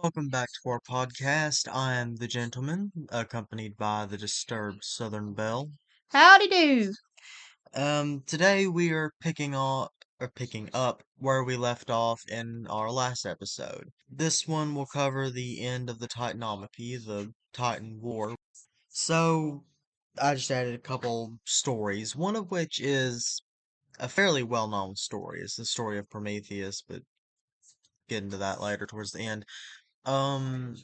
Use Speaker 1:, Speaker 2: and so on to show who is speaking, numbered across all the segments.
Speaker 1: Welcome back to our podcast. I am the gentleman, accompanied by the disturbed Southern Belle.
Speaker 2: Howdy do.
Speaker 1: Today we are picking up where we left off in our last episode. This one will cover the end of the Titanomachy, the Titan War. So, I just added a couple stories, one of which is a fairly well-known story. It's the story of Prometheus, but get into that later towards the end. Um,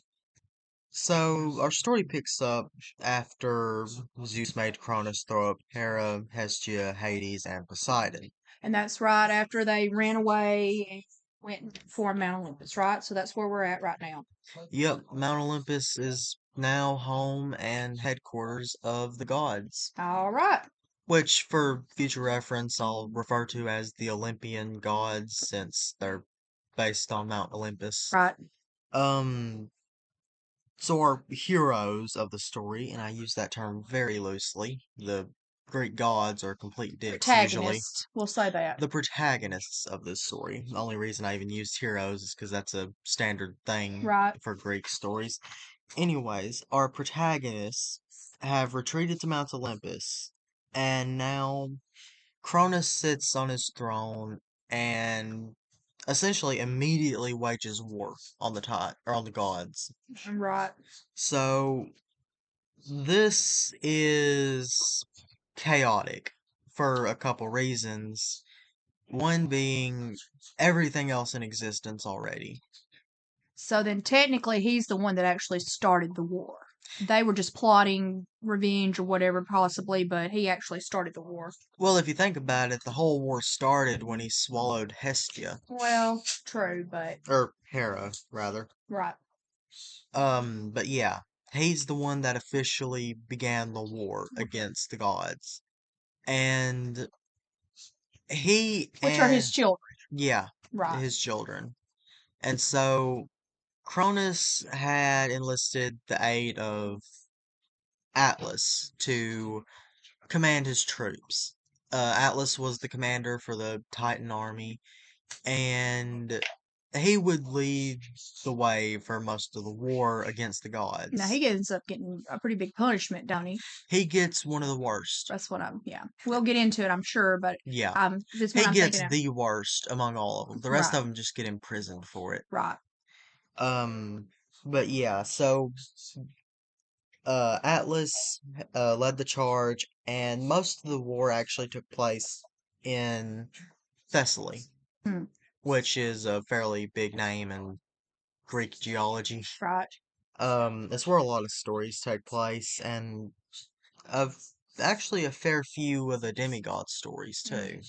Speaker 1: So our story picks up after Zeus made Cronus throw up Hera, Hestia, Hades, and Poseidon.
Speaker 2: And that's right after they ran away and went and formed Mount Olympus, right? So that's where we're at right now.
Speaker 1: Yep, Mount Olympus is now home and headquarters of the gods,
Speaker 2: All right.
Speaker 1: which for future reference I'll refer to as the Olympian gods since they're based on Mount Olympus.
Speaker 2: Right.
Speaker 1: Um, So our heroes of the story, and I use that term very loosely, the Greek gods are complete dicks usually.
Speaker 2: Protagonists. We'll say that.
Speaker 1: The protagonists of this story. The only reason I even used heroes is because that's a standard thing
Speaker 2: Right.
Speaker 1: for Greek stories. Anyways, our protagonists have retreated to Mount Olympus, and now Cronus sits on his throne and essentially immediately wages war on the gods.
Speaker 2: Right.
Speaker 1: So this is chaotic for a couple reasons. One being everything else in existence already.
Speaker 2: So then technically he's the one that actually started the war. They were just plotting revenge or whatever, possibly, but he actually started the war.
Speaker 1: Well, if you think about it, the whole war started when he swallowed Hestia.
Speaker 2: Well, true, but.
Speaker 1: Or Hera, rather.
Speaker 2: Right.
Speaker 1: But yeah, he's the one that officially began the war against the gods. And he
Speaker 2: Which are
Speaker 1: and
Speaker 2: his children.
Speaker 1: yeah,
Speaker 2: Right.
Speaker 1: his children. And so Cronus had enlisted the aid of Atlas to command his troops. Atlas was the commander for the Titan army, and he would lead the way for most of the war against the
Speaker 2: Now
Speaker 1: gods.
Speaker 2: he ends up getting a pretty big punishment, don't he?
Speaker 1: He gets one of the worst.
Speaker 2: That's what yeah. We'll get into it, I'm sure, but
Speaker 1: Yeah.
Speaker 2: this
Speaker 1: He
Speaker 2: one I'm
Speaker 1: gets
Speaker 2: thinking of.
Speaker 1: the worst among all of them. The rest
Speaker 2: Right.
Speaker 1: of them just get imprisoned for it.
Speaker 2: Right.
Speaker 1: Um, but yeah, so Atlas led the charge, and most of the war actually took place in Thessaly,
Speaker 2: Hmm.
Speaker 1: which is a fairly big name in Greek geology.
Speaker 2: Right.
Speaker 1: It's where a lot of stories take place, and of actually a fair few of the demigod stories too,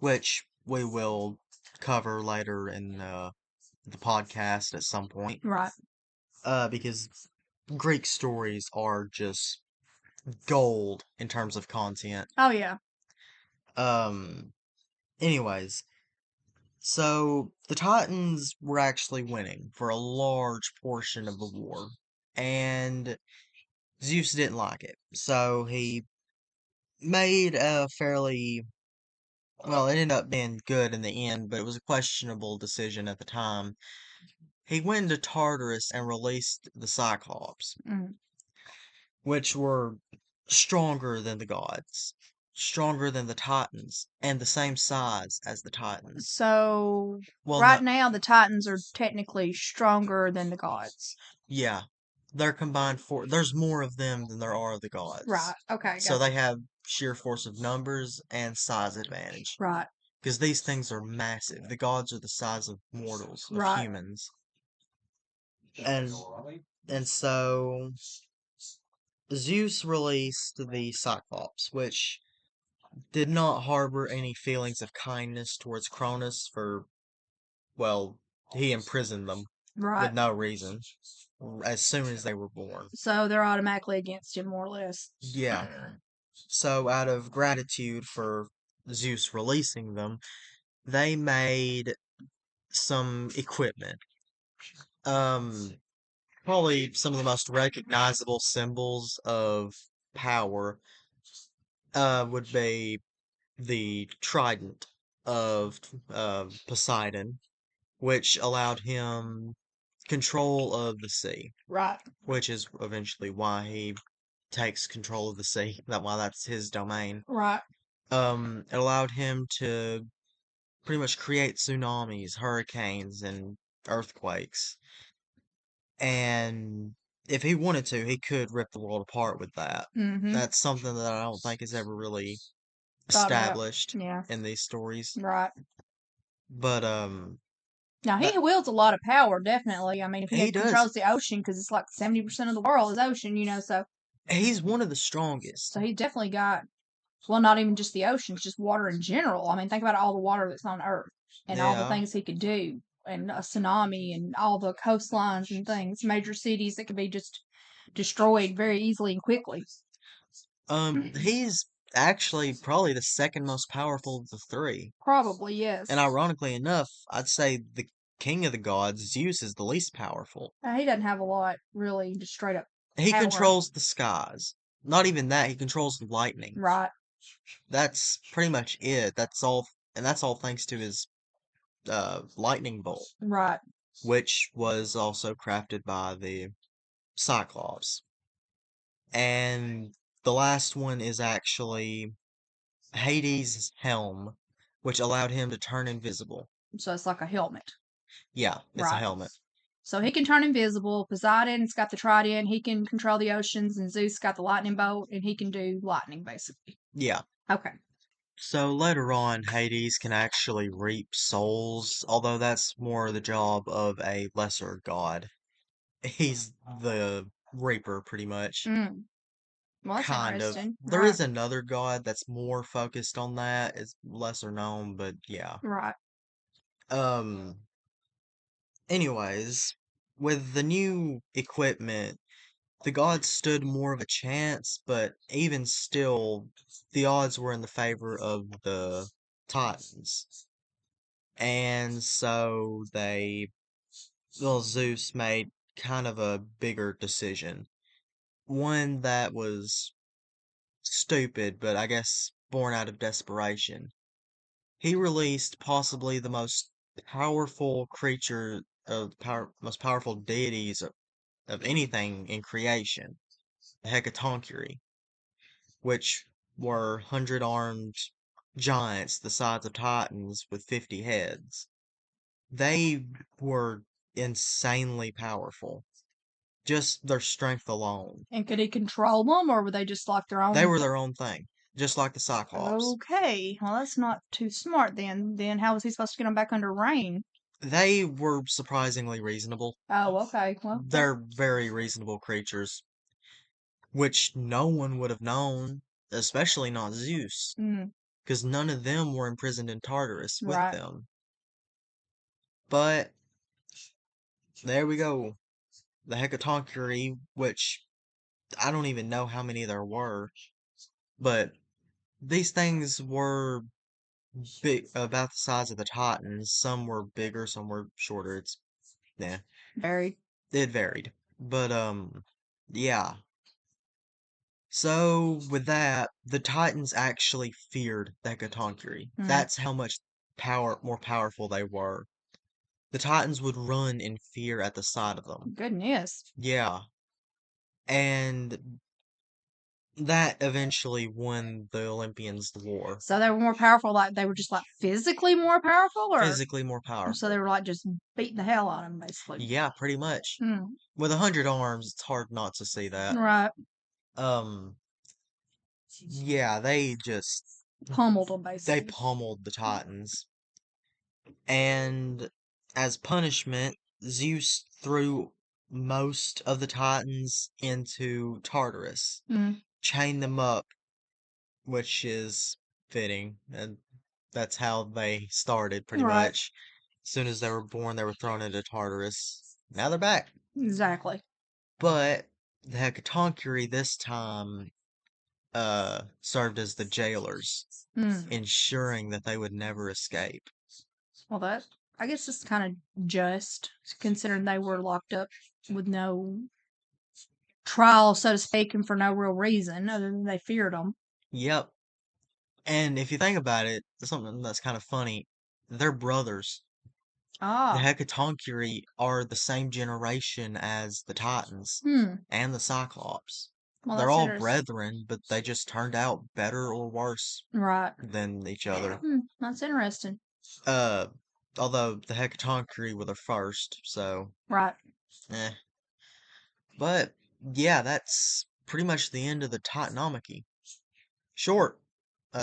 Speaker 1: which we will cover later in the podcast at some point.
Speaker 2: Right.
Speaker 1: Because Greek stories are just gold in terms of content.
Speaker 2: Oh yeah.
Speaker 1: Um, anyways, so the Titans were actually winning for a large portion of the war, and Zeus didn't like it. So he made a fairly, well, it ended up being good in the end, but it was a questionable decision at the time. He went into Tartarus and released the Cyclops,
Speaker 2: Mm.
Speaker 1: which were stronger than the gods, stronger than the Titans, and the same size as the Titans.
Speaker 2: So
Speaker 1: Well,
Speaker 2: right
Speaker 1: no,
Speaker 2: now the Titans are technically stronger than the gods.
Speaker 1: yeah, they're combined for. There's more of them than there are of the gods.
Speaker 2: Right. Okay.
Speaker 1: So
Speaker 2: Gotcha.
Speaker 1: they have sheer force of numbers and size advantage.
Speaker 2: Right.
Speaker 1: Because these things are massive. The gods are the size of mortals, of
Speaker 2: Right.
Speaker 1: humans. And and so Zeus released the Cyclops, which did not harbor any feelings of kindness towards Cronus for, well, he imprisoned them with
Speaker 2: Right.
Speaker 1: no reason as soon as they were born.
Speaker 2: So they're automatically against him, more or less.
Speaker 1: Yeah. So, out of gratitude for Zeus releasing them, they made some equipment. Um, Probably some of the most recognizable symbols of power would be the trident of Poseidon, which allowed him control of the sea,
Speaker 2: Right.
Speaker 1: which is eventually why he takes control of the sea. That's his domain.
Speaker 2: Right.
Speaker 1: It allowed him to pretty much create tsunamis, hurricanes, and earthquakes. And if he wanted to, he could rip the world apart with that.
Speaker 2: Mm-hmm.
Speaker 1: That's something that I don't think is ever really
Speaker 2: Thought about.
Speaker 1: established
Speaker 2: Yeah.
Speaker 1: in these stories.
Speaker 2: Right.
Speaker 1: But
Speaker 2: Now he
Speaker 1: that
Speaker 2: wields a lot of power, definitely. I mean, if he
Speaker 1: he
Speaker 2: had
Speaker 1: does.
Speaker 2: controls the ocean, because it's like 70% of the world is ocean,
Speaker 1: He's one of the strongest.
Speaker 2: so he definitely got, well, not even just the oceans, just water in general. I mean, think about all the water that's on Earth and all the
Speaker 1: Yeah.
Speaker 2: things he could do, and a tsunami and all the coastlines and things, major cities that could be just destroyed very easily and quickly.
Speaker 1: He's actually probably the second most powerful of the three.
Speaker 2: Probably, yes.
Speaker 1: And ironically enough, I'd say the king of the gods, Zeus, is the least powerful.
Speaker 2: He doesn't have a lot, really, just straight up
Speaker 1: He
Speaker 2: power.
Speaker 1: controls the skies. Not even that, he controls the lightning.
Speaker 2: Right.
Speaker 1: That's pretty much it. That's all thanks to his lightning bolt,
Speaker 2: Right.
Speaker 1: which was also crafted by the Cyclops. And the last one is actually Hades' helm, which allowed him to turn invisible.
Speaker 2: So it's like a helmet.
Speaker 1: Yeah, it's a
Speaker 2: Right.
Speaker 1: helmet.
Speaker 2: So he can turn invisible. Poseidon's got the trident. He can control the oceans, and Zeus got the lightning bolt, and he can do lightning, basically.
Speaker 1: Yeah.
Speaker 2: Okay.
Speaker 1: So later on, Hades can actually reap souls, although that's more the job of a lesser god. He's the reaper, pretty much.
Speaker 2: Mm. Well, that's
Speaker 1: Kind of.
Speaker 2: interesting.
Speaker 1: There
Speaker 2: Right.
Speaker 1: is another god that's more focused on that. It's lesser known, but yeah.
Speaker 2: Right.
Speaker 1: Um, anyways, with the new equipment, the gods stood more of a chance, but even still, the odds were in the favor of the Titans. And so Zeus made kind of a bigger decision. One that was stupid, but I guess born out of desperation. He released possibly the most powerful creature most powerful deities of anything in creation, the Hecatonchires, which were 100-armed giants the size of titans with 50 heads. They were insanely powerful, just their strength alone.
Speaker 2: And could he control them, or were they just like their
Speaker 1: They
Speaker 2: own?
Speaker 1: were their own thing, just like the Cyclops.
Speaker 2: Okay. Well, that's not too smart then. Then how was he supposed to get them back under rain?
Speaker 1: They were surprisingly reasonable.
Speaker 2: Oh, okay. Well,
Speaker 1: They're very reasonable creatures, which no one would have known, especially not Zeus,
Speaker 2: mm,
Speaker 1: because none of them were imprisoned in Tartarus with
Speaker 2: right.
Speaker 1: them. But there we go. The Hecatonchires, which I don't even know how many there were, but these things were big, about the size of the Titans. Some were bigger, some were shorter. Yeah,
Speaker 2: Very.
Speaker 1: it varied. But yeah. So with that, the Titans actually feared the Hecatonchires.
Speaker 2: Mm,
Speaker 1: That's how much more powerful they were. The Titans would run in fear at the sight of them.
Speaker 2: goodness.
Speaker 1: Yeah, and that eventually won the Olympians the war.
Speaker 2: So they were more powerful, like they were just like physically more powerful, or
Speaker 1: Physically more
Speaker 2: so they
Speaker 1: powerful.
Speaker 2: were like just beating the hell out of them, basically.
Speaker 1: Yeah, pretty much.
Speaker 2: Mm,
Speaker 1: With 100 arms, it's hard not to see that.
Speaker 2: right.
Speaker 1: Um, yeah,
Speaker 2: Pummeled them,
Speaker 1: they
Speaker 2: basically.
Speaker 1: pummeled the Titans. And as punishment, Zeus threw most of the Titans into Tartarus,
Speaker 2: Mm,
Speaker 1: chained them up, which is fitting, and that's how they started pretty
Speaker 2: right.
Speaker 1: much. As soon as they were born, they were thrown into Tartarus. Now they're back.
Speaker 2: Exactly.
Speaker 1: But the Hecatonchires this time served as the jailers,
Speaker 2: Mm.
Speaker 1: ensuring that they would never escape.
Speaker 2: Well, that I guess it's kind of just considering they were locked up with no trial, so to speak, and for no real reason other than they feared them.
Speaker 1: Yep. And if you think about it, something that's kind of funny, they're brothers. The
Speaker 2: Ah,
Speaker 1: Hecatonchiri are the same generation as the Titans
Speaker 2: hmm.
Speaker 1: and the Cyclops.
Speaker 2: Well,
Speaker 1: They're
Speaker 2: that's
Speaker 1: all
Speaker 2: interesting.
Speaker 1: brethren, but they just turned out better or worse
Speaker 2: Right.
Speaker 1: than each other.
Speaker 2: That's interesting.
Speaker 1: Uh, although the Hecatonchiri were the first, so
Speaker 2: Right.
Speaker 1: eh. But yeah, that's pretty much the end of the Titanomachy. Short,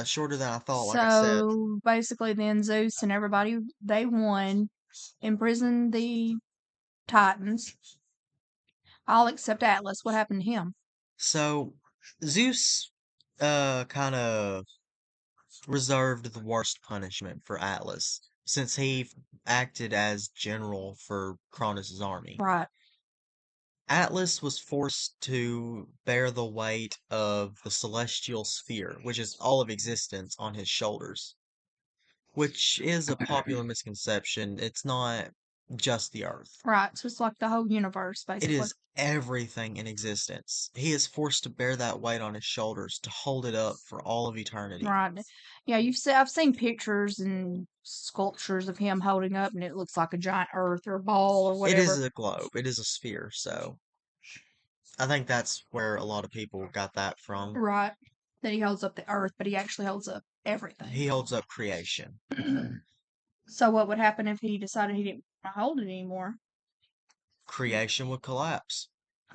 Speaker 1: shorter than I thought, like I said.
Speaker 2: So basically, then Zeus and everybody they won, imprisoned the Titans, all except Atlas. What happened to him?
Speaker 1: So Zeus, kind of reserved the worst punishment for Atlas, since he acted as general for Cronus's army.
Speaker 2: Right.
Speaker 1: Atlas was forced to bear the weight of the celestial sphere, which is all of existence, on his shoulders, which is a popular misconception. It's not just the Earth.
Speaker 2: Right. So it's like the whole universe,
Speaker 1: It
Speaker 2: basically.
Speaker 1: is everything in existence. He is forced to bear that weight on his shoulders to hold it up for all of eternity.
Speaker 2: Right. Yeah, I've seen pictures and sculptures of him holding up, and it looks like a giant Earth or ball or
Speaker 1: It is
Speaker 2: whatever.
Speaker 1: a globe, it is a sphere, so I think that's where a lot of people got that from.
Speaker 2: Right. That he holds up the Earth, but he actually holds up everything.
Speaker 1: He holds up creation.
Speaker 2: So what would happen if he decided he didn't want to hold it anymore?
Speaker 1: Creation would collapse.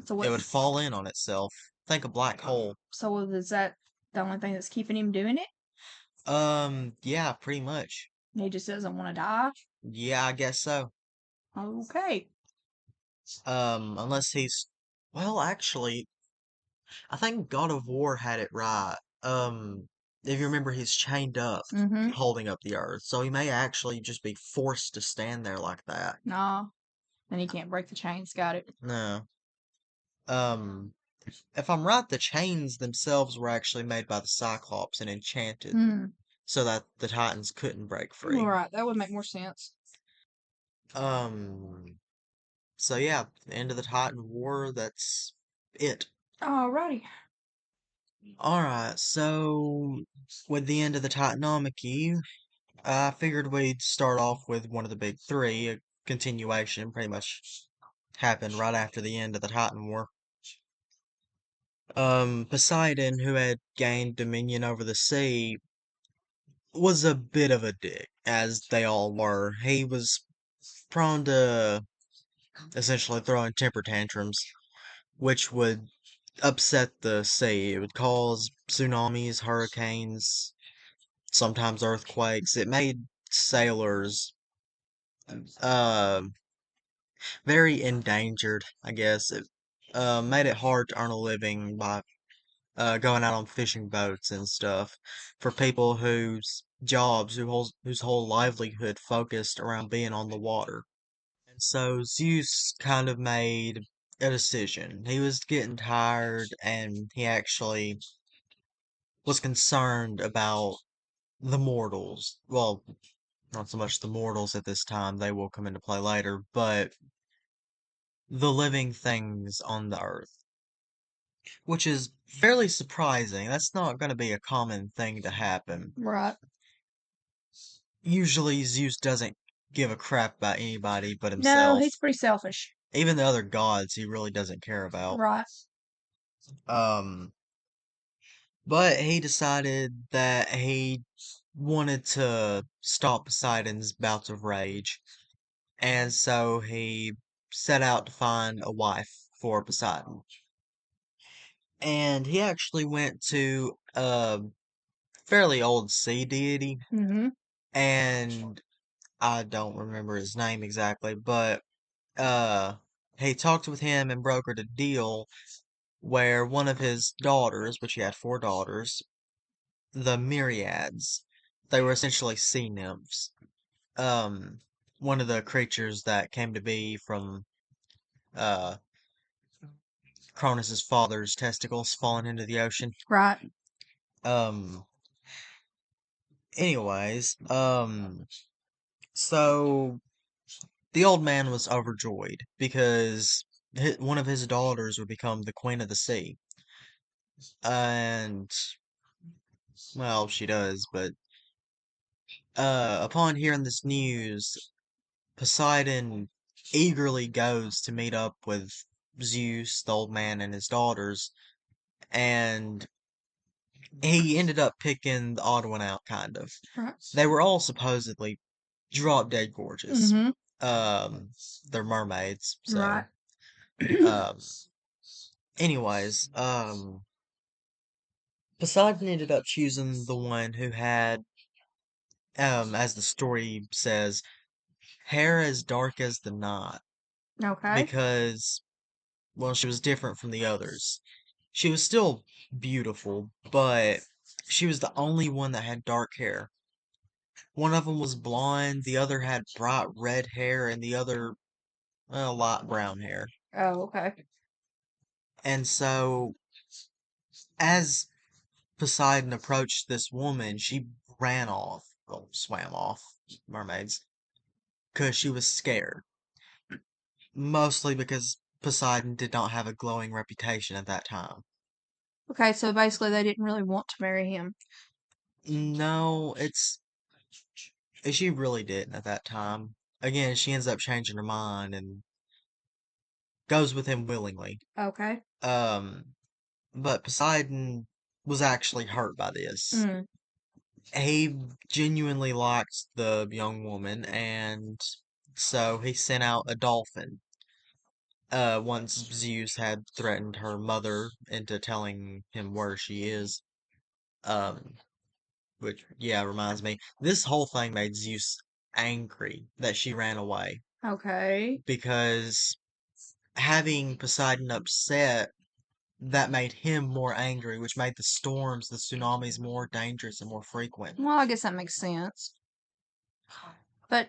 Speaker 2: So
Speaker 1: It
Speaker 2: what?
Speaker 1: would fall in on itself. Think a black hole.
Speaker 2: So is that the only thing that's keeping him doing it?
Speaker 1: Yeah, pretty much.
Speaker 2: He just doesn't want to die.
Speaker 1: Yeah, I guess so.
Speaker 2: Okay.
Speaker 1: Unless he's, well, actually, I think God of War had it right. If you remember, he's chained up,
Speaker 2: Mm-hmm.
Speaker 1: holding up the earth, so he may actually just be forced to stand there like that.
Speaker 2: Nah. Then he can't break the chains. Got it.
Speaker 1: No. Um, if I'm right, the chains themselves were actually made by the Cyclops and enchanted,
Speaker 2: Hmm.
Speaker 1: so that the Titans couldn't break
Speaker 2: All
Speaker 1: free.
Speaker 2: right. That would make more sense.
Speaker 1: Um, so yeah, the end of the Titan War, that's it.
Speaker 2: Alrighty.
Speaker 1: Alright, so with the end of the Titanomachy, I figured we'd start off with one of the big three, a continuation, pretty much happened right after the end of the Titan War. Poseidon, who had gained dominion over the sea, was a bit of a dick, as they all were. He was prone to essentially throwing temper tantrums, which would upset the sea. It would cause tsunamis, hurricanes, sometimes earthquakes. It made sailors uh very endangered, I guess. It made it hard to earn a living by going out on fishing boats and stuff for people whose whole livelihood focused around being on the water. And so Zeus kind of made a decision. He was getting tired, and he actually was concerned about the mortals. Well, not so much the mortals at this time, they will come into play later, but the living things on the earth, which is fairly surprising. That's not going to be a common thing to happen.
Speaker 2: Right.
Speaker 1: Usually, Zeus doesn't give a crap about anybody but
Speaker 2: No,
Speaker 1: himself.
Speaker 2: he's pretty selfish.
Speaker 1: Even the other gods, he really doesn't care about.
Speaker 2: Right.
Speaker 1: Um, but he decided that he wanted to stop Poseidon's bouts of rage, and so he set out to find a wife for Poseidon. And he actually went to a fairly old sea deity,
Speaker 2: Mm-hmm.
Speaker 1: and I don't remember his name exactly, but uh, he talked with him and brokered a deal where one of his daughters, which he had four daughters, the Myriads, they were essentially sea nymphs. Um, one of the creatures that came to be from uh Cronus's father's testicles falling into the ocean.
Speaker 2: Right.
Speaker 1: Um, anyways, so the old man was overjoyed because one of his daughters would become the queen of the sea. And, well, she does, but upon hearing this news, Poseidon eagerly goes to meet up with Zeus, the old man, and his daughters, and he ended up picking the odd one out, kind of.
Speaker 2: Right.
Speaker 1: They were all supposedly drop dead gorgeous.
Speaker 2: Mm-hmm.
Speaker 1: Um, they're mermaids,
Speaker 2: Right.
Speaker 1: so um, anyways, Poseidon ended up choosing the one who had, as the story says, hair as dark as the night,
Speaker 2: Okay.
Speaker 1: because, well, she was different from the others. She was still beautiful, but she was the only one that had dark hair. One of them was blonde, the other had bright red hair, and the other, well, light brown hair.
Speaker 2: Oh, okay.
Speaker 1: And so, as Poseidon approached this woman, she ran off, well, swam off, mermaids, because she was scared. Mostly because Poseidon did not have a glowing reputation at that time.
Speaker 2: Okay, so basically they didn't really want to marry him.
Speaker 1: No, she really didn't at that time. Again, she ends up changing her mind and goes with him willingly.
Speaker 2: Okay.
Speaker 1: Um, but Poseidon was actually hurt by this.
Speaker 2: Mm.
Speaker 1: He genuinely liked the young woman, and so he sent out a dolphin. Once Zeus had threatened her mother into telling him where she is. Um, which, yeah, reminds me, this whole thing made Zeus angry that she ran away
Speaker 2: Okay.
Speaker 1: because having Poseidon upset, that made him more angry, which made the storms, the tsunamis more dangerous and more frequent.
Speaker 2: Well, I guess that makes sense. But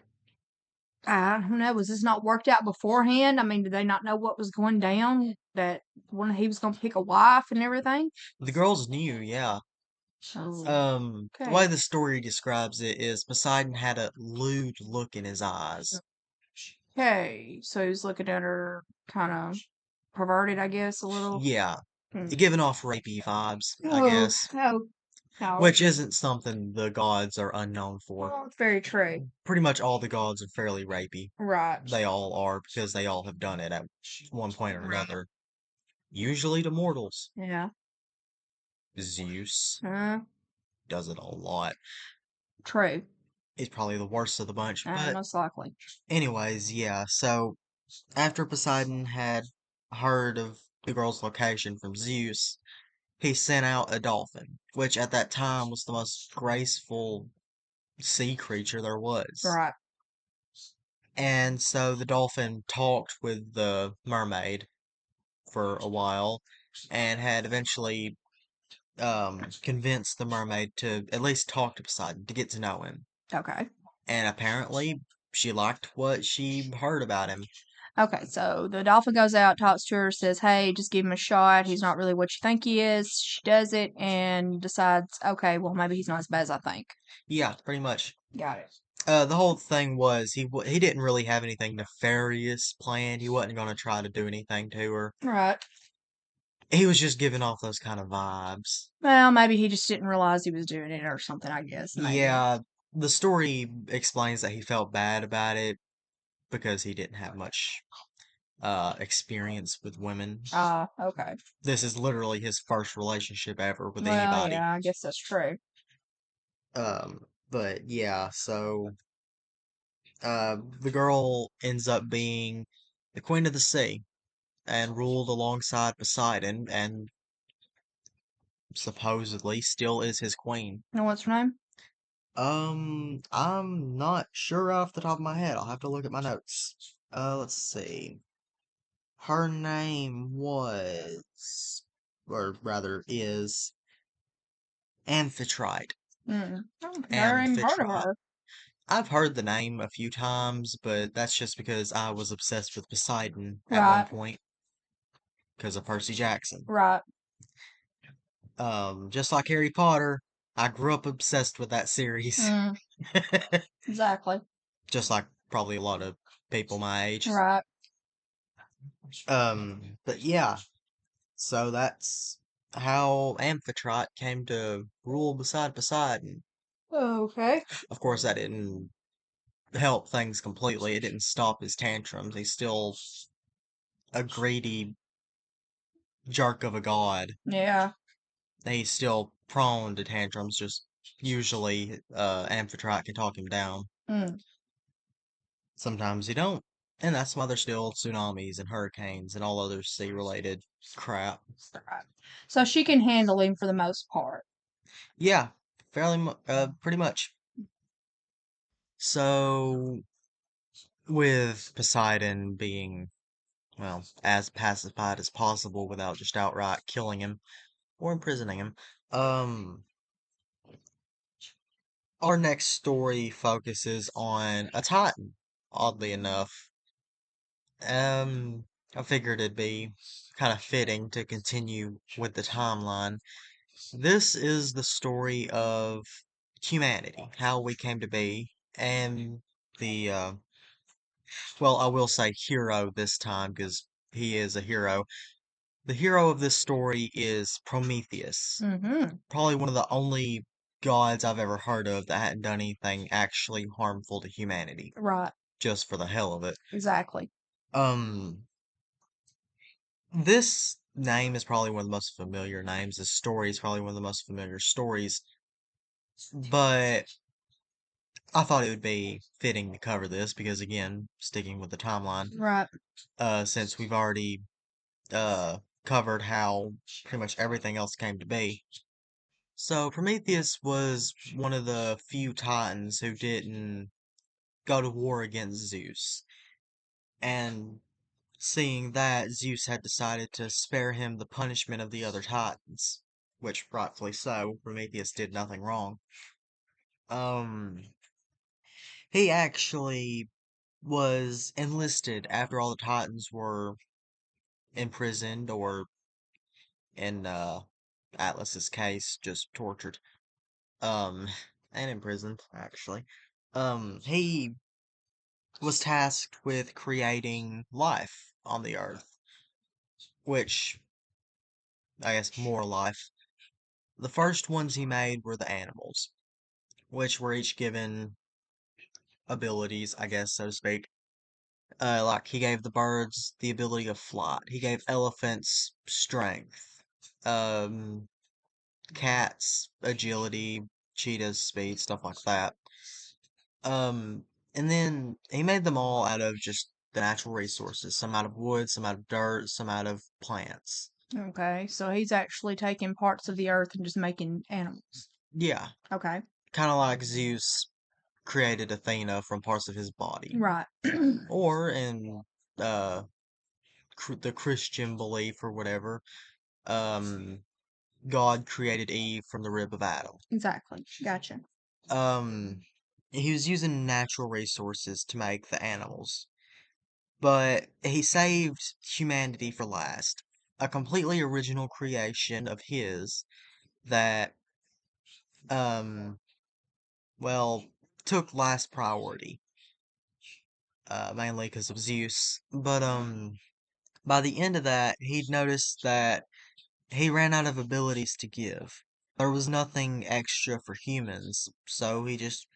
Speaker 2: I don't know. Was this not worked out beforehand? I mean, did they not know what was going down? That when he was going to pick a wife and everything?
Speaker 1: The girls knew, yeah.
Speaker 2: Oh,
Speaker 1: The
Speaker 2: okay.
Speaker 1: way the story describes it is Poseidon had a lewd look in his eyes.
Speaker 2: Okay. So he was looking at her kind of perverted, I guess, a little.
Speaker 1: Yeah,
Speaker 2: Hmm.
Speaker 1: giving off rapey vibes, I
Speaker 2: Oh,
Speaker 1: guess.
Speaker 2: oh, no.
Speaker 1: Which isn't something the gods are unknown for.
Speaker 2: Well, it's very true.
Speaker 1: Pretty much all the gods are fairly rapey.
Speaker 2: Right.
Speaker 1: They all are because they all have done it at one point or another. Usually to mortals.
Speaker 2: Yeah.
Speaker 1: Zeus
Speaker 2: Uh,
Speaker 1: does it a lot.
Speaker 2: true.
Speaker 1: He's probably the worst of the bunch. But
Speaker 2: Most likely.
Speaker 1: anyways, yeah, so after Poseidon had heard of the girl's location from Zeus, he sent out a dolphin, which at that time was the most graceful sea creature there was.
Speaker 2: Right.
Speaker 1: And so the dolphin talked with the mermaid for a while and had eventually convinced the mermaid to at least talk to Poseidon to get to know him.
Speaker 2: Okay.
Speaker 1: And apparently she liked what she heard about him.
Speaker 2: Okay, so the dolphin goes out, talks to her, says, "Hey, just give him a shot. He's not really what you think he is." She does it and decides, okay, well, maybe he's not as bad as I think.
Speaker 1: Yeah, pretty much.
Speaker 2: Got it.
Speaker 1: The whole thing was he didn't really have anything nefarious planned. He wasn't going to try to do anything to her.
Speaker 2: Right.
Speaker 1: He was just giving off those kind of vibes.
Speaker 2: Well, maybe he just didn't realize he was doing it or something, I guess. Maybe.
Speaker 1: Yeah, the story explains that he felt bad about it because he didn't have much experience with women.
Speaker 2: Okay.
Speaker 1: This is literally his first relationship ever with
Speaker 2: Well,
Speaker 1: anybody.
Speaker 2: yeah, I guess that's true.
Speaker 1: But yeah, so the girl ends up being the queen of the sea and ruled alongside Poseidon and supposedly still is his queen.
Speaker 2: And what's her name?
Speaker 1: I'm not sure off the top of my head. I'll have to look at my notes. Let's see. Her name was, or rather is, Amphitrite.
Speaker 2: Never even heard of
Speaker 1: Amphitrite.
Speaker 2: her.
Speaker 1: I've heard the name a few times, but that's just because I was obsessed with Poseidon at one
Speaker 2: Right.
Speaker 1: point because of Percy Jackson.
Speaker 2: Right.
Speaker 1: Just like Harry Potter, I grew up obsessed with that series.
Speaker 2: Mm, exactly.
Speaker 1: Just like probably a lot of people my age.
Speaker 2: Right.
Speaker 1: But yeah, so that's how Amphitrite came to rule beside Poseidon.
Speaker 2: Okay.
Speaker 1: Of course, that didn't help things completely. It didn't stop his tantrums. He's still a greedy jerk of a god.
Speaker 2: Yeah.
Speaker 1: He's still prone to tantrums, just usually Amphitrite can talk him down.
Speaker 2: Mm.
Speaker 1: Sometimes you don't. And that's why there's still tsunamis and hurricanes and all other sea related crap.
Speaker 2: Right. So she can handle him for the most part.
Speaker 1: Yeah, pretty much. So, with Poseidon being, well, as pacified as possible without just outright killing him or imprisoning him, um, our next story focuses on a Titan, oddly enough. Um, I figured it'd be kind of fitting to continue with the timeline. This is the story of humanity, how we came to be, and the, well, I will say hero this time because he is a hero. The hero of this story is Prometheus,
Speaker 2: Mm-hmm.
Speaker 1: probably one of the only gods I've ever heard of that hadn't done anything actually harmful to humanity,
Speaker 2: Right.
Speaker 1: just for the hell of it.
Speaker 2: Exactly.
Speaker 1: Um, this name is probably one of the most familiar names. This story is probably one of the most familiar stories, but I thought it would be fitting to cover this because, again, sticking with the timeline,
Speaker 2: Right.
Speaker 1: since we've already uh, covered how pretty much everything else came to be. So, Prometheus was one of the few Titans who didn't go to war against Zeus. And seeing that, Zeus had decided to spare him the punishment of the other Titans, which rightfully so, Prometheus did nothing wrong. Um, he actually was enlisted after all the Titans were imprisoned, or in Atlas's case, just tortured. Um, and imprisoned, actually. He was tasked with creating life on the Earth, which, I guess, more life. The first ones he made were the animals, which were each given abilities, I guess, so to speak. Like he gave the birds the ability of flight. He gave elephants strength. Um, cats agility, cheetahs speed, stuff like that. Um, and then he made them all out of just the natural resources. Some out of wood, some out of dirt, some out of plants.
Speaker 2: Okay. So he's actually taking parts of the earth and just making animals.
Speaker 1: Yeah,
Speaker 2: Okay.
Speaker 1: kind of like Zeus created Athena from parts of his body.
Speaker 2: Right.
Speaker 1: Or in uh the Christian belief or whatever, um God created Eve from the rib of Adam.
Speaker 2: Exactly. Gotcha.
Speaker 1: Um he was using natural resources to make the animals, but he saved humanity for last. A completely original creation of his that um well took last priority, mainly because of Zeus. But by the end of that, he'd noticed that he ran out of abilities to give. There was nothing extra for humans, so he just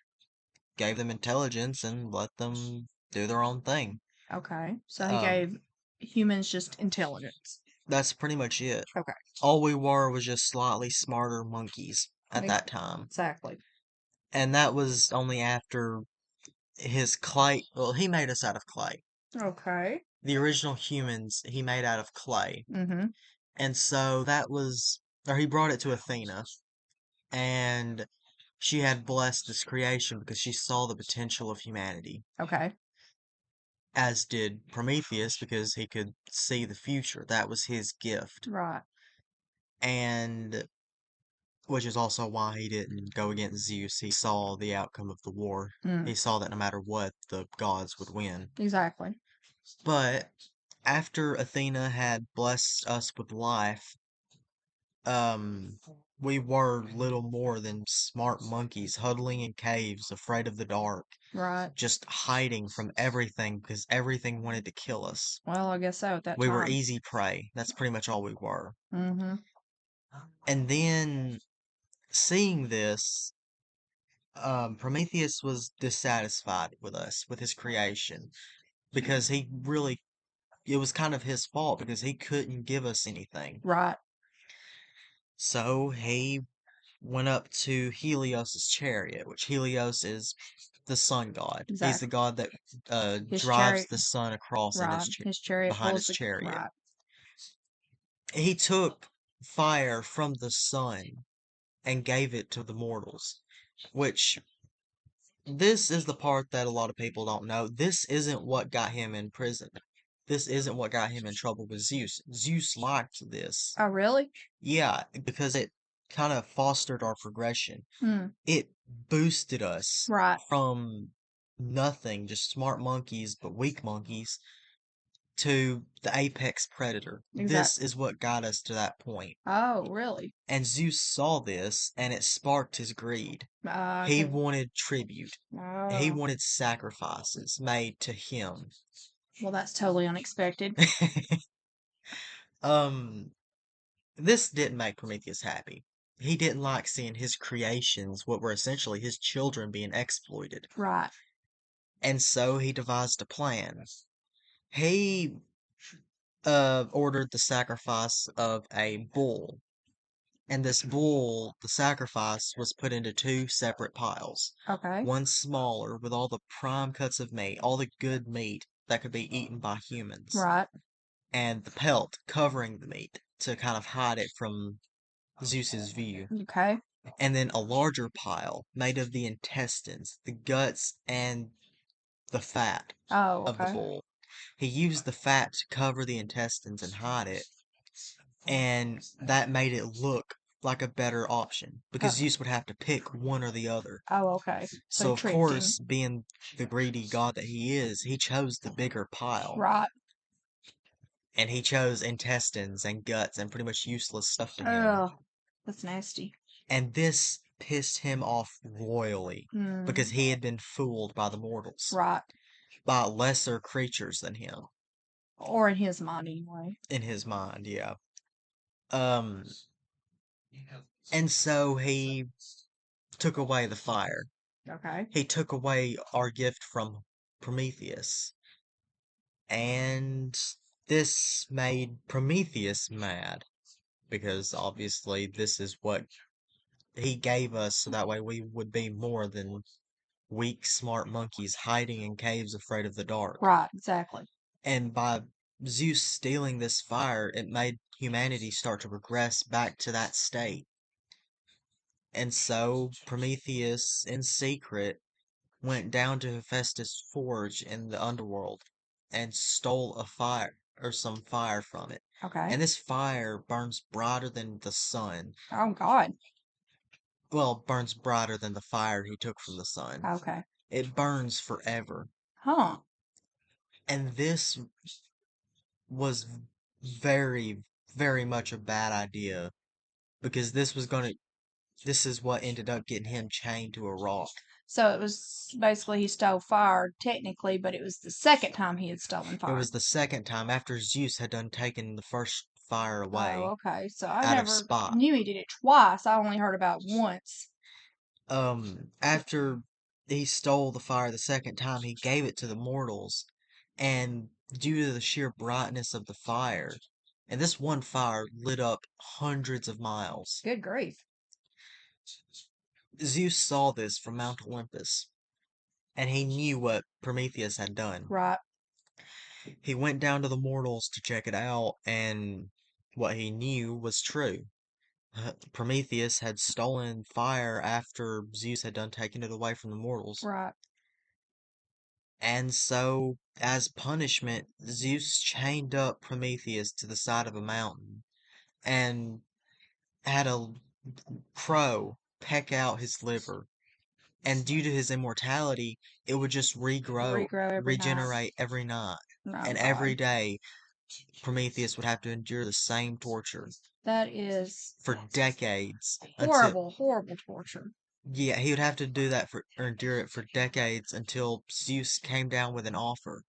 Speaker 1: gave them intelligence and let them do their own thing.
Speaker 2: Okay. So he
Speaker 1: Um,
Speaker 2: gave humans just intelligence.
Speaker 1: that's pretty much it.
Speaker 2: Okay.
Speaker 1: All we were was just slightly smarter monkeys at that time.
Speaker 2: Exactly.
Speaker 1: And that was only after his clay. Well, he made us out of clay.
Speaker 2: Okay.
Speaker 1: The original humans he made out of clay.
Speaker 2: Mm-hmm.
Speaker 1: And so that was. Or he brought it to Athena. And she had blessed this creation because she saw the potential of humanity.
Speaker 2: Okay.
Speaker 1: As did Prometheus because he could see the future. That was his gift.
Speaker 2: Right.
Speaker 1: And which is also why he didn't go against Zeus. He saw the outcome of the war.
Speaker 2: Mm.
Speaker 1: He saw that no matter what, the gods would win.
Speaker 2: Exactly.
Speaker 1: But after Athena had blessed us with life, um, we were little more than smart monkeys huddling in caves, afraid of the dark,
Speaker 2: Right.
Speaker 1: just hiding from everything because everything wanted to kill us.
Speaker 2: Well, I guess so at that
Speaker 1: We were
Speaker 2: time.
Speaker 1: easy prey. That's pretty much all we were.
Speaker 2: Mm-hmm.
Speaker 1: And then seeing this, Prometheus was dissatisfied with us, with his creation, because it was kind of his fault because he couldn't give us anything.
Speaker 2: Right.
Speaker 1: So he went up to Helios's chariot, which Helios is the sun god. He's the
Speaker 2: Exactly.
Speaker 1: god that
Speaker 2: His
Speaker 1: drives
Speaker 2: chariot.
Speaker 1: the sun across in
Speaker 2: Right. His chariot
Speaker 1: behind
Speaker 2: pulls
Speaker 1: his
Speaker 2: the.
Speaker 1: chariot.
Speaker 2: Right.
Speaker 1: He took fire from the sun and gave it to the mortals, which this is the part that a lot of people don't know. This isn't what got him in prison. This isn't what got him in trouble with Zeus. Zeus liked this.
Speaker 2: Oh, really?
Speaker 1: Yeah, because it kind of fostered our progression.
Speaker 2: Hmm.
Speaker 1: It boosted us
Speaker 2: Right.
Speaker 1: from nothing, just smart monkeys, but weak monkeys, to the apex predator. This
Speaker 2: Exactly.
Speaker 1: is what got us to that point.
Speaker 2: Oh, really?
Speaker 1: And Zeus saw this, and it sparked his greed. He
Speaker 2: Okay.
Speaker 1: wanted tribute. He
Speaker 2: Oh,
Speaker 1: wanted sacrifices made to him.
Speaker 2: well, that's totally unexpected.
Speaker 1: um, this didn't make Prometheus happy. He didn't like seeing his creations, what were essentially his children, being exploited.
Speaker 2: Right.
Speaker 1: And so he devised a plan. He ordered the sacrifice of a bull. And this bull, the sacrifice, was put into two separate piles.
Speaker 2: Okay.
Speaker 1: One smaller, with all the prime cuts of meat, all the good meat that could be eaten by humans,
Speaker 2: Right.
Speaker 1: and the pelt covering the meat to kind of hide it from Zeus's view.
Speaker 2: Okay.
Speaker 1: And then a larger pile made of the intestines, the guts, and the fat
Speaker 2: Oh,
Speaker 1: of the
Speaker 2: okay.
Speaker 1: bull. He used the fat to cover the intestines and hide it, and that made it look like a better option
Speaker 2: Uh,
Speaker 1: because Zeus would have to pick one or the other.
Speaker 2: oh, okay. So he
Speaker 1: So, of
Speaker 2: tricked him.
Speaker 1: course, being the greedy god that he is, he chose the bigger pile.
Speaker 2: Right.
Speaker 1: And he chose intestines and guts and pretty much useless stuff to him.
Speaker 2: Ugh. That's nasty.
Speaker 1: And this pissed him off royally
Speaker 2: Hmm.
Speaker 1: because he had been fooled by the mortals,
Speaker 2: Right.
Speaker 1: by lesser creatures than him,
Speaker 2: Or in his mind, anyway.
Speaker 1: in his mind, yeah. Um, and so he took away the fire.
Speaker 2: Okay.
Speaker 1: He took away our gift from Prometheus. And this made Prometheus mad because obviously this is what he gave us so that way we would be more than weak, smart monkeys hiding in caves afraid of the dark.
Speaker 2: Right. Exactly.
Speaker 1: And by Zeus stealing this fire, it made humanity start to regress back to that state. And so Prometheus, in secret, went down to Hephaestus' forge in the underworld and stole a fire or some fire from it.
Speaker 2: Okay.
Speaker 1: And this fire burns brighter than the sun.
Speaker 2: Oh, God.
Speaker 1: Well, burns brighter than the fire he took from the sun.
Speaker 2: Okay.
Speaker 1: It burns forever.
Speaker 2: Huh.
Speaker 1: And this was very, very much a bad idea because this is what ended up getting him chained to a rock.
Speaker 2: So it was basically he stole fire, technically, but it was the second time he had stolen
Speaker 1: It
Speaker 2: fire.
Speaker 1: was the second time after Zeus had done taken the first fire
Speaker 2: Oh,
Speaker 1: away
Speaker 2: okay. So I
Speaker 1: out of
Speaker 2: never
Speaker 1: spite.
Speaker 2: knew he did it twice. I only heard about once.
Speaker 1: After he stole the fire the second time, he gave it to the mortals, and due to the sheer brightness of the fire, and this one fire lit up hundreds of miles.
Speaker 2: Good grief.
Speaker 1: Zeus saw this from Mount Olympus, and he knew what Prometheus had done.
Speaker 2: Right.
Speaker 1: He went down to the mortals to check it out, and what he knew was true. Prometheus had stolen fire after Zeus had done taking it away from the mortals.
Speaker 2: Right.
Speaker 1: And so, as punishment, Zeus chained up Prometheus to the side of a mountain and had a crow peck out his liver. And due to his immortality, it would just
Speaker 2: Regrow every night.
Speaker 1: regenerate every night.
Speaker 2: Oh,
Speaker 1: And
Speaker 2: God.
Speaker 1: every day, Prometheus would have to endure the same torture
Speaker 2: That is
Speaker 1: for decades until,
Speaker 2: horrible, horrible torture.
Speaker 1: yeah, he would have to do that for, or endure it for decades until Zeus came down with an offer.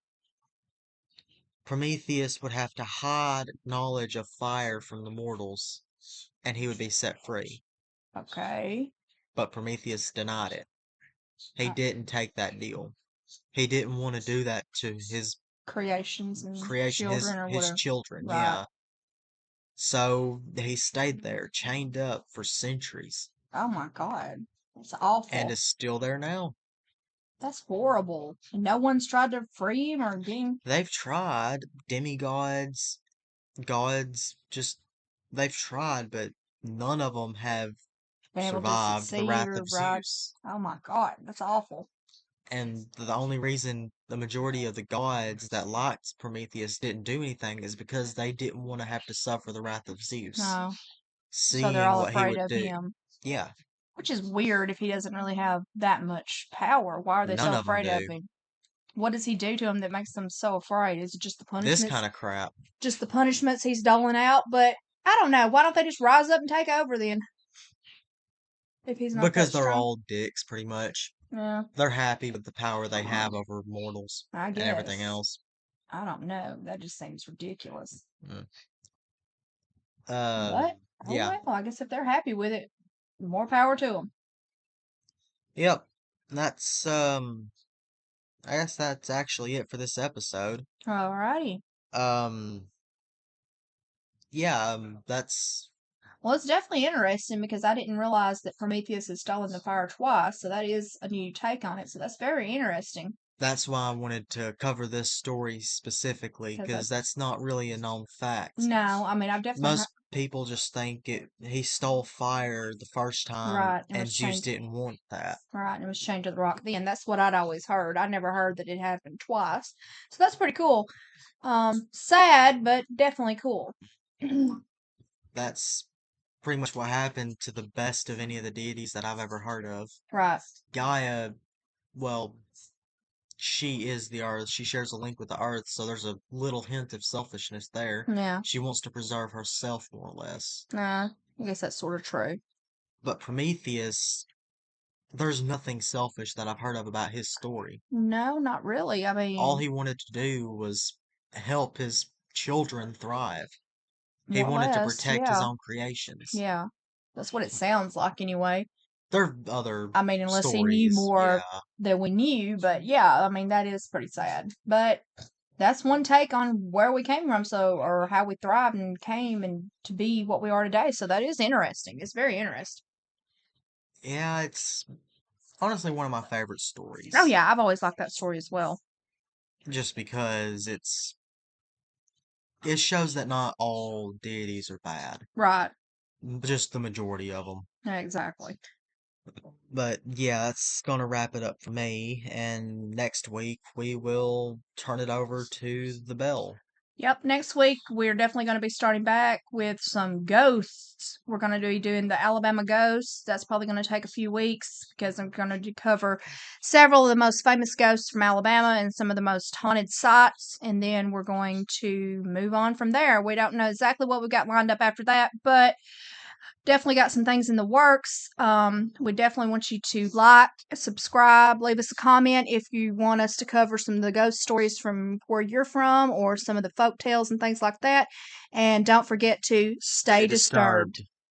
Speaker 1: Prometheus would have to hide knowledge of fire from the mortals, and he would be set free.
Speaker 2: Okay.
Speaker 1: But Prometheus denied it. He
Speaker 2: Uh,
Speaker 1: didn't take that deal. He didn't want to do that to his
Speaker 2: creations and
Speaker 1: creation,
Speaker 2: children or
Speaker 1: his
Speaker 2: whatever.
Speaker 1: children,
Speaker 2: Right.
Speaker 1: yeah. So he stayed there, chained up for centuries,
Speaker 2: Oh my God. That's
Speaker 1: and
Speaker 2: awful.
Speaker 1: is still there now.
Speaker 2: That's horrible. And no one's tried to free him or get him.
Speaker 1: They've tried demigods, gods, just they've tried, but none of them have
Speaker 2: Been able to
Speaker 1: survived the
Speaker 2: succeed
Speaker 1: wrath
Speaker 2: or
Speaker 1: of
Speaker 2: right.
Speaker 1: Zeus.
Speaker 2: Oh my God. That's awful.
Speaker 1: And the only reason the majority of the gods that liked Prometheus didn't do anything is because they didn't want to have to suffer the wrath of Zeus,
Speaker 2: No. So they're
Speaker 1: seeing
Speaker 2: all
Speaker 1: what he
Speaker 2: afraid
Speaker 1: would
Speaker 2: of
Speaker 1: do.
Speaker 2: him.
Speaker 1: Yeah,
Speaker 2: Which is weird if he doesn't really have that much power. Why are they
Speaker 1: none
Speaker 2: so
Speaker 1: of them
Speaker 2: afraid of
Speaker 1: do.
Speaker 2: him? What does he do to them that makes them so afraid? Is it just the
Speaker 1: This
Speaker 2: punishments?
Speaker 1: kind of crap.
Speaker 2: Just the punishments he's doling out? But I don't know. Why don't they just rise up and take over then? If he's not that
Speaker 1: Because they're
Speaker 2: strong?
Speaker 1: all dicks, pretty much.
Speaker 2: Yeah,
Speaker 1: They're happy with the power they have over mortals
Speaker 2: I
Speaker 1: and everything
Speaker 2: guess.
Speaker 1: else.
Speaker 2: I don't know. That just seems ridiculous.
Speaker 1: Mm.
Speaker 2: But, oh
Speaker 1: Yeah.
Speaker 2: well, I guess if they're happy with it, more power to them.
Speaker 1: Yep. That's, I guess that's actually it for this episode.
Speaker 2: Alrighty.
Speaker 1: Um, yeah, that's
Speaker 2: Well, it's definitely interesting because I didn't realize that Prometheus has stolen the fire twice, so that is a new take on it. So that's very interesting
Speaker 1: that's why I wanted to cover this story specifically,
Speaker 2: because I
Speaker 1: because that's not really a known fact.
Speaker 2: no, I mean I've definitely heard
Speaker 1: Most people just think he stole fire the first time
Speaker 2: right and was
Speaker 1: and Zeus
Speaker 2: changed
Speaker 1: didn't want that.
Speaker 2: right and it was chained to the rock then. That's what I'd always heard. I never heard that it happened twice. So that's pretty cool. Sad, but definitely cool.
Speaker 1: That's pretty much what happened to the best of any of the deities that I've ever heard of.
Speaker 2: Right.
Speaker 1: Gaia, well, she is the earth. She shares a link with the earth, so there's a little hint of selfishness there.
Speaker 2: Yeah.
Speaker 1: She wants to preserve herself more or less.
Speaker 2: I guess that's sort of true.
Speaker 1: But Prometheus, there's nothing selfish that I've heard of about his story.
Speaker 2: No, not really. I
Speaker 1: All
Speaker 2: mean,
Speaker 1: he wanted to do was help his children thrive. He
Speaker 2: more or
Speaker 1: wanted to
Speaker 2: less,
Speaker 1: protect his
Speaker 2: yeah.
Speaker 1: own creations.
Speaker 2: Yeah. That's what it sounds like anyway.
Speaker 1: There are other
Speaker 2: I mean, unless he knew
Speaker 1: stories,
Speaker 2: more
Speaker 1: yeah.
Speaker 2: than we knew, but yeah, I mean, that is pretty sad. But that's one take on where we came from, so, or how we thrived and came and to be what we are today. So that is interesting. It's very interesting.
Speaker 1: Yeah, it's honestly one of my favorite
Speaker 2: Oh,
Speaker 1: stories.
Speaker 2: yeah, I've always liked that story as well.
Speaker 1: Just because it shows that not all deities are bad.
Speaker 2: Right.
Speaker 1: Just the majority of them.
Speaker 2: Exactly.
Speaker 1: But yeah, that's gonna wrap it up for me. And next week we will turn it over to the bell.
Speaker 2: Yep, next week we're definitely going to be starting back with some ghosts. We're going to be doing the Alabama ghosts. That's probably going to take a few weeks because I'm going to cover several of the most famous ghosts from Alabama and some of the most haunted sites. And then we're going to move on from there. We don't know exactly what we've got lined up after that, but definitely got some things in the works. We definitely want you to like, subscribe, leave us a comment if you want us to cover some of the ghost stories from where you're from or some of the folk tales and things like that. And don't forget to
Speaker 1: Stay
Speaker 2: stay
Speaker 1: disturbed.
Speaker 2: disturbed.